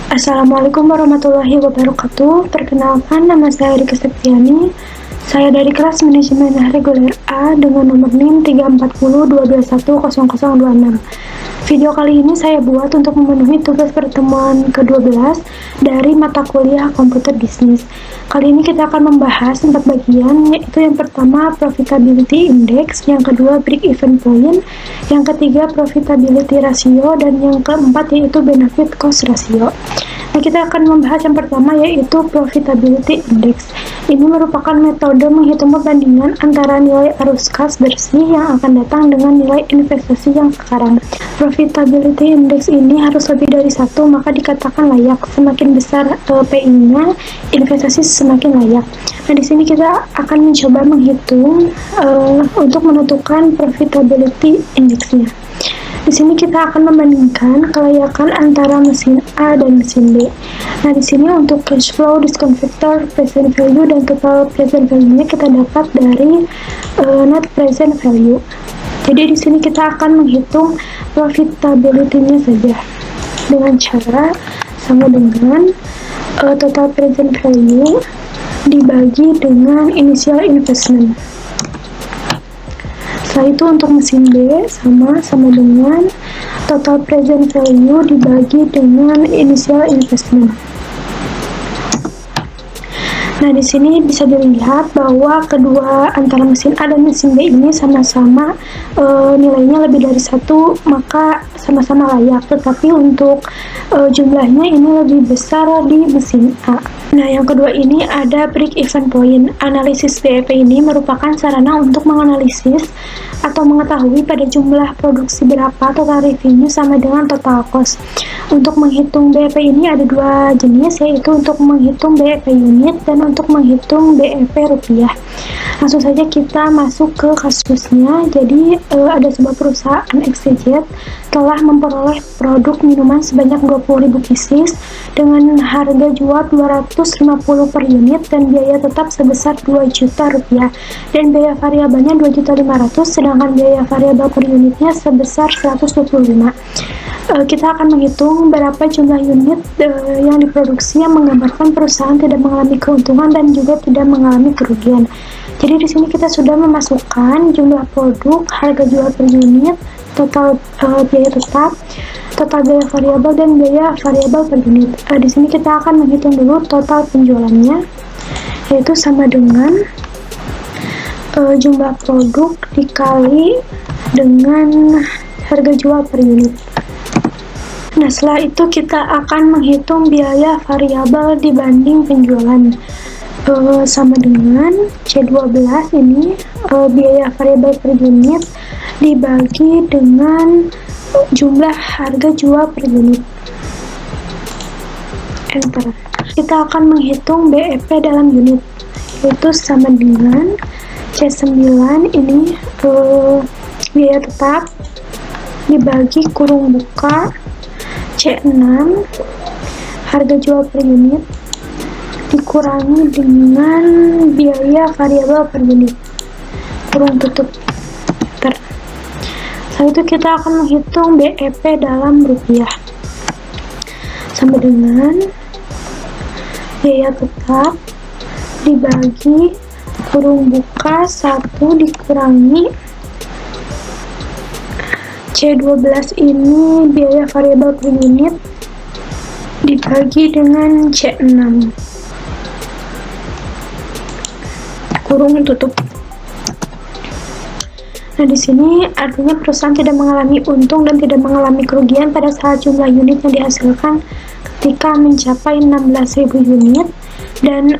Assalamualaikum warahmatullahi wabarakatuh. Perkenalkan, nama saya Rika Septiani. Saya dari kelas manajemen reguler A dengan nomor NIM 34022100026. Video kali ini saya buat untuk memenuhi tugas pertemuan ke-12 dari mata kuliah komputer bisnis. Kali ini kita akan membahas 4 bagian, yaitu yang pertama profitability index, yang kedua break even point, yang ketiga profitability ratio, dan yang keempat yaitu benefit cost ratio. Nah, kita akan membahas yang pertama yaitu profitability index. Ini merupakan metode menghitung perbandingan antara nilai arus kas bersih yang akan datang dengan nilai investasi yang sekarang. Profitability index ini harus lebih dari 1, maka dikatakan layak. Semakin besar PI-nya, investasi semakin layak. Nah, di sini kita akan mencoba menghitung untuk menentukan profitability index-nya. Di sini kita akan membandingkan kelayakan antara mesin A dan mesin B. Nah, di sini untuk cash flow, discount factor, present value, dan total present value-nya kita dapat dari net present value. Jadi di sini kita akan menghitung profitability-nya saja dengan cara sama dengan total present value dibagi dengan initial investment. Setelah itu untuk mesin B sama dengan total present value dibagi dengan initial investment. Nah, di sini bisa dilihat bahwa kedua antara mesin A dan mesin B ini sama-sama nilainya lebih dari 1, maka sama-sama layak. Tetapi untuk jumlahnya ini lebih besar di mesin A. Nah, yang kedua ini ada break even point. Analisis BEP ini merupakan sarana untuk menganalisis atau mengetahui pada jumlah produksi berapa total revenue sama dengan total cost. Untuk menghitung BEP ini ada 2 jenis, yaitu untuk menghitung BEP unit dan untuk menghitung BEP rupiah. Langsung saja kita masuk ke kasusnya. Jadi ada sebuah perusahaan XYZ telah memperoleh produk minuman sebanyak 20.000 pieces dengan harga jual 250 per unit dan biaya tetap sebesar 2 juta rupiah dan biaya variabelnya 2.500.000, sedangkan biaya variabel per unitnya sebesar 125. Kita akan menghitung berapa jumlah unit yang diproduksi yang menggambarkan perusahaan tidak mengalami keuntungan dan juga tidak mengalami kerugian. Jadi di sini kita sudah memasukkan jumlah produk, harga jual per unit, total biaya tetap, total biaya variabel, dan biaya variabel per unit. Di sini kita akan menghitung dulu total penjualannya, yaitu sama dengan jumlah produk dikali dengan harga jual per unit. Nah, setelah itu kita akan menghitung biaya variabel dibanding penjualan. Sama dengan C12 ini biaya variabel per unit dibagi dengan jumlah harga jual per unit. Enter. Kita akan menghitung BEP dalam unit, yaitu sama dengan C9 ini biaya tetap dibagi kurung buka C6 harga jual per unit dikurangi dengan biaya variabel per unit kurung tutup. Setelah itu kita akan menghitung BEP dalam rupiah, sama dengan biaya tetap dibagi kurung buka 1 dikurangi C12 ini biaya variabel per unit dibagi dengan C6 kurung tutup. Nah, di sini artinya perusahaan tidak mengalami untung dan tidak mengalami kerugian pada saat jumlah unit yang dihasilkan ketika mencapai 16.000 unit, dan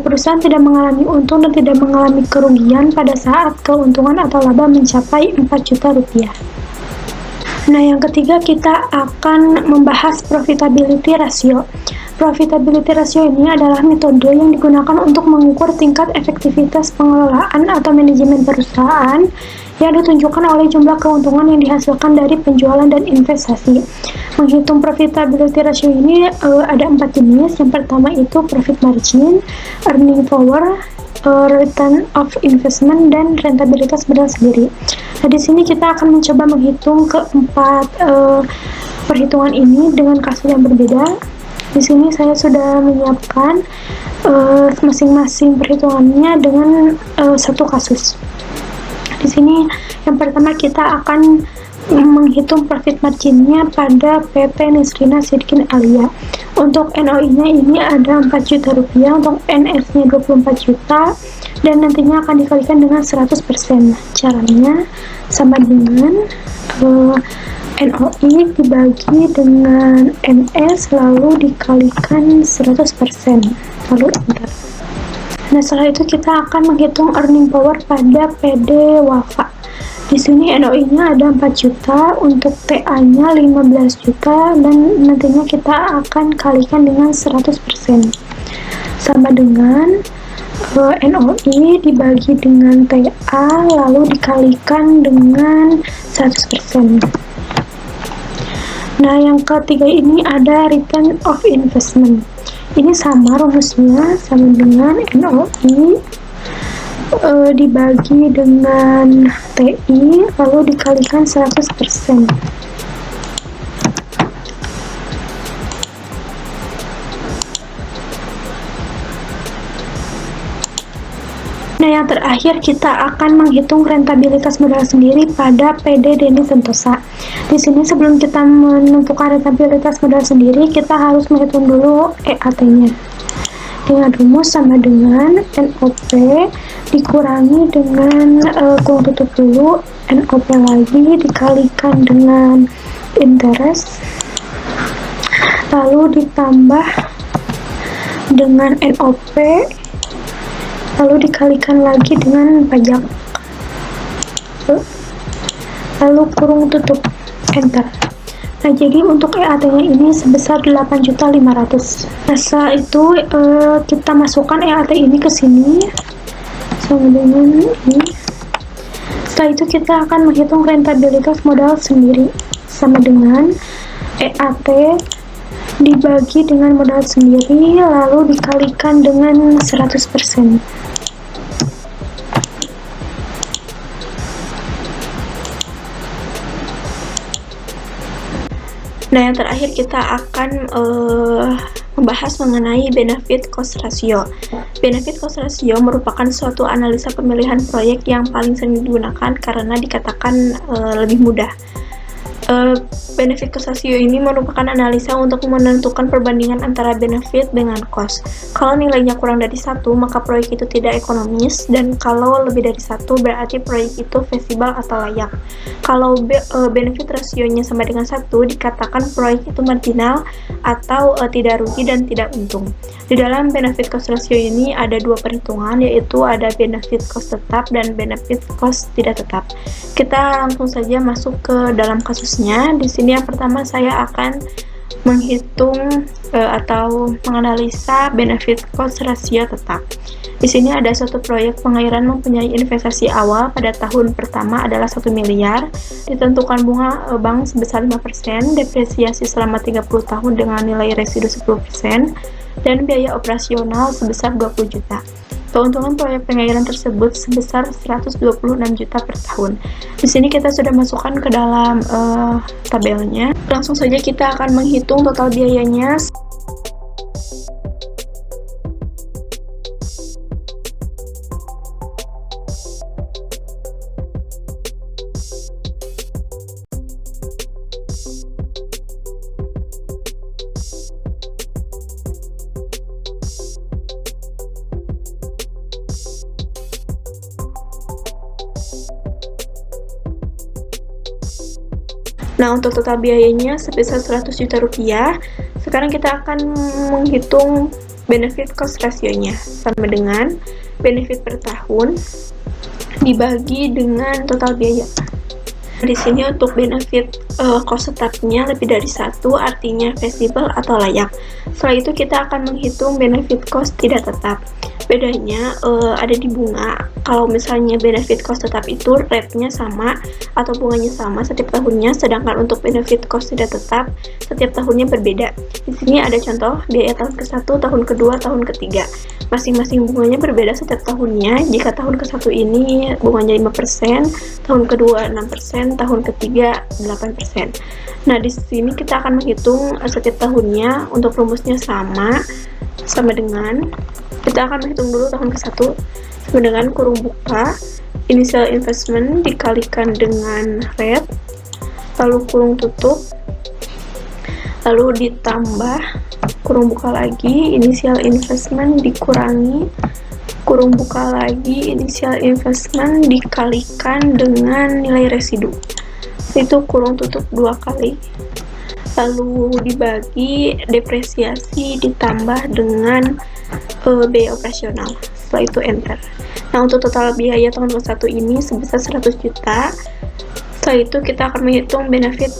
perusahaan tidak mengalami untung dan tidak mengalami kerugian pada saat keuntungan atau laba mencapai 4 juta rupiah. Nah, yang ketiga kita akan membahas profitability ratio. Profitability ratio ini adalah metode yang digunakan untuk mengukur tingkat efektivitas pengelolaan atau manajemen perusahaan yang ditunjukkan oleh jumlah keuntungan yang dihasilkan dari penjualan dan investasi. Menghitung profitability ratio ini ada 4 jenis. Yang pertama itu profit margin, earning power, return of investment, dan rentabilitas modal sendiri. Nah, di sini kita akan mencoba menghitung keempat perhitungan ini dengan kasus yang berbeda. Di sini saya sudah menyiapkan masing-masing perhitungannya dengan satu kasus. Di sini yang pertama kita akan menghitung profit marginnya pada PT Nisrina Sidkin Alia. Untuk NOI-nya ini ada 4 juta rupiah, untuk NS-nya 24 juta, dan nantinya akan dikalikan dengan 100%. Caranya sama dengan NOI dibagi dengan NS lalu dikalikan 100%, lalu enter. Nah, setelah itu kita akan menghitung earning power pada PD Wafa. Di sini NOI-nya ada 4 juta, untuk TA-nya 15 juta, dan nantinya kita akan kalikan dengan 100%. Sama dengan NOI dibagi dengan TA, lalu dikalikan dengan 100%. Nah, yang ketiga ini ada return of investment. Ini sama rumusnya, sama dengan NOI dibagi dengan TI lalu dikalikan 100%. Nah, yang terakhir kita akan menghitung rentabilitas modal sendiri pada PD Deni Sentosa. Di sini sebelum kita menentukan rentabilitas modal sendiri, kita harus menghitung dulu EAT-nya. Dengan rumus sama dengan NOP dikurangi dengan kurung tutup dulu, NOP lagi dikalikan dengan interest, lalu ditambah dengan NOP, lalu dikalikan lagi dengan pajak, lalu kurung tutup, enter. Nah, jadi untuk EAT-nya ini sebesar 8.500.000. Nah, setelah itu kita masukkan EAT ini ke sini sama dengan ini. Setelah itu kita akan menghitung rentabilitas modal sendiri sama dengan EAT dibagi dengan modal sendiri lalu dikalikan dengan 100%. Nah, yang terakhir kita akan membahas mengenai benefit cost ratio. Benefit cost ratio merupakan suatu analisa pemilihan proyek yang paling sering digunakan karena dikatakan lebih mudah. Benefit cost ratio ini merupakan analisa untuk menentukan perbandingan antara benefit dengan cost. Kalau nilainya kurang dari 1, maka proyek itu tidak ekonomis, dan kalau lebih dari 1, berarti proyek itu feasible atau layak. Kalau benefit rasionya sama dengan 1, dikatakan proyek itu marginal atau tidak rugi dan tidak untung. Di dalam benefit cost ratio ini ada dua perhitungan, yaitu ada benefit cost tetap dan benefit cost tidak tetap. Kita langsung saja masuk ke dalam kasusnya. Di sini yang pertama saya akan menghitung atau menganalisa benefit cost ratio tetap. Di sini ada suatu proyek pengairan mempunyai investasi awal pada tahun pertama adalah 1 miliar, ditentukan bunga bank sebesar 5%, depresiasi selama 30 tahun dengan nilai residu 10%, dan biaya operasional sebesar 20 juta. Keuntungan proyek pengairan tersebut sebesar 126 juta per tahun. Di sini kita sudah masukkan ke dalam tabelnya. Langsung saja kita akan menghitung total biayanya. Nah, untuk total biayanya sebesar 100 juta rupiah. Sekarang kita akan menghitung benefit cost ratio-nya sama dengan benefit per tahun dibagi dengan total biaya. Di sini untuk benefit cost tetapnya lebih dari 1, artinya feasible atau layak. Setelah itu kita akan menghitung benefit cost tidak tetap. Bedanya ada di bunga. kalau misalnya benefit cost tetap itu rate-nya sama atau bunganya sama setiap tahunnya, sedangkan untuk benefit cost tidak tetap setiap tahunnya berbeda. Di sini ada contoh biaya tahun ke-1, tahun ke-2, tahun ke-3. Masing-masing bunganya berbeda setiap tahunnya. Jika tahun ke-1 ini bunganya 5%, tahun ke-2 6%, tahun ke-3 8%. Nah, di sini kita akan menghitung setiap tahunnya. Untuk rumusnya sama dengan kita akan menghitung dulu tahun ke-1 sama dengan kurung buka initial investment dikalikan dengan rate, lalu kurung tutup, lalu ditambah kurung buka lagi initial investment dikurangi kurung buka lagi initial investment dikalikan dengan nilai residu, itu kurung tutup 2 kali, lalu dibagi depresiasi ditambah dengan biaya operasional. Setelah itu enter. Nah, untuk total biaya tahun ke-1 ini sebesar 100 juta. Setelah itu kita akan menghitung benefit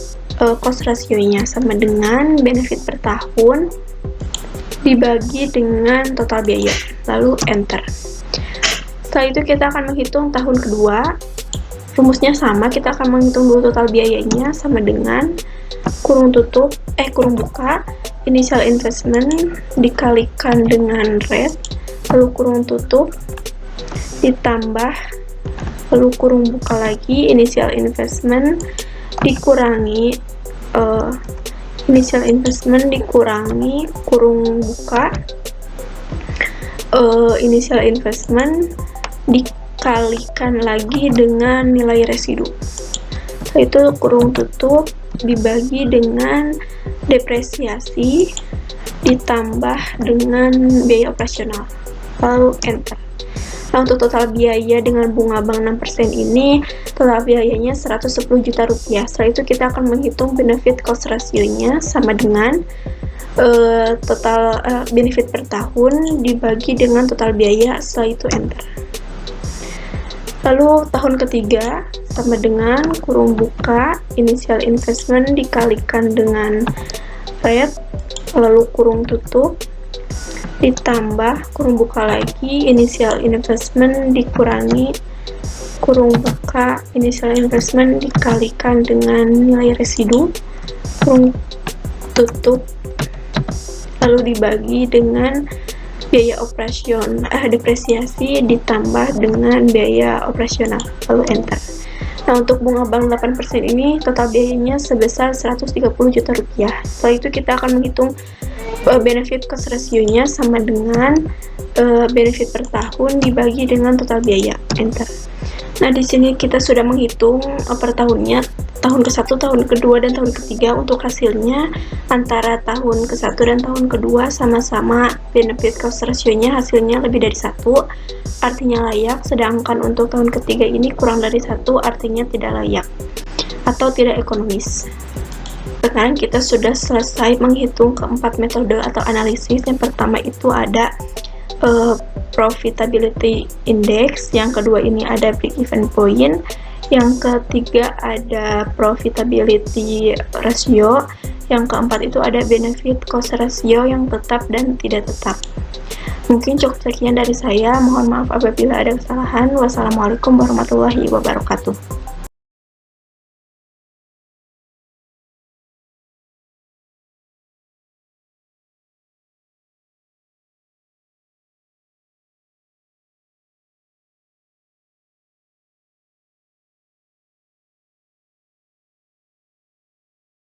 cost ratio-nya sama dengan benefit per tahun dibagi dengan total biaya, lalu enter. Setelah itu kita akan menghitung tahun kedua. Rumusnya sama, kita akan menghitung dulu total biayanya sama dengan kurung buka initial investment dikalikan dengan rate, lalu kurung tutup ditambah lalu kurung buka lagi initial investment dikurangi initial investment dikurangi kurung buka initial investment dikalikan lagi dengan nilai residu. Setelah itu kurung tutup dibagi dengan depresiasi ditambah dengan biaya operasional, lalu enter. Nah, untuk total biaya dengan bunga bank 6% ini, total biayanya 110 juta rupiah. Setelah itu kita akan menghitung benefit cost ratio-nya sama dengan total benefit per tahun dibagi dengan total biaya, setelah itu enter. Lalu tahun ketiga sama dengan kurung buka initial investment dikalikan dengan rate, lalu kurung tutup ditambah kurung buka lagi initial investment dikurangi kurung buka initial investment dikalikan dengan nilai residu, kurung tutup lalu dibagi dengan biaya depresiasi ditambah dengan biaya operasional, lalu enter. Nah, untuk bunga bank 8% ini total biayanya sebesar 130 juta rupiah. Setelah itu kita akan menghitung benefit cost ratio-nya sama dengan benefit per tahun dibagi dengan total biaya, enter. Nah, di sini kita sudah menghitung per tahunnya, tahun ke-1, tahun ke-2, dan tahun ke-3. Untuk hasilnya antara tahun ke-1 dan tahun ke-2 sama-sama benefit cost ratio-nya hasilnya lebih dari 1, artinya layak, sedangkan untuk tahun ke-3 ini kurang dari 1, artinya tidak layak atau tidak ekonomis. Sekarang kita sudah selesai menghitung keempat metode atau analisis. Yang pertama itu ada profitability index, yang kedua ini ada break even point, yang ketiga ada profitability ratio, yang keempat itu ada benefit cost ratio yang tetap dan tidak tetap. Mungkin cukup sekian dari saya, mohon maaf apabila ada kesalahan. Wassalamualaikum warahmatullahi wabarakatuh.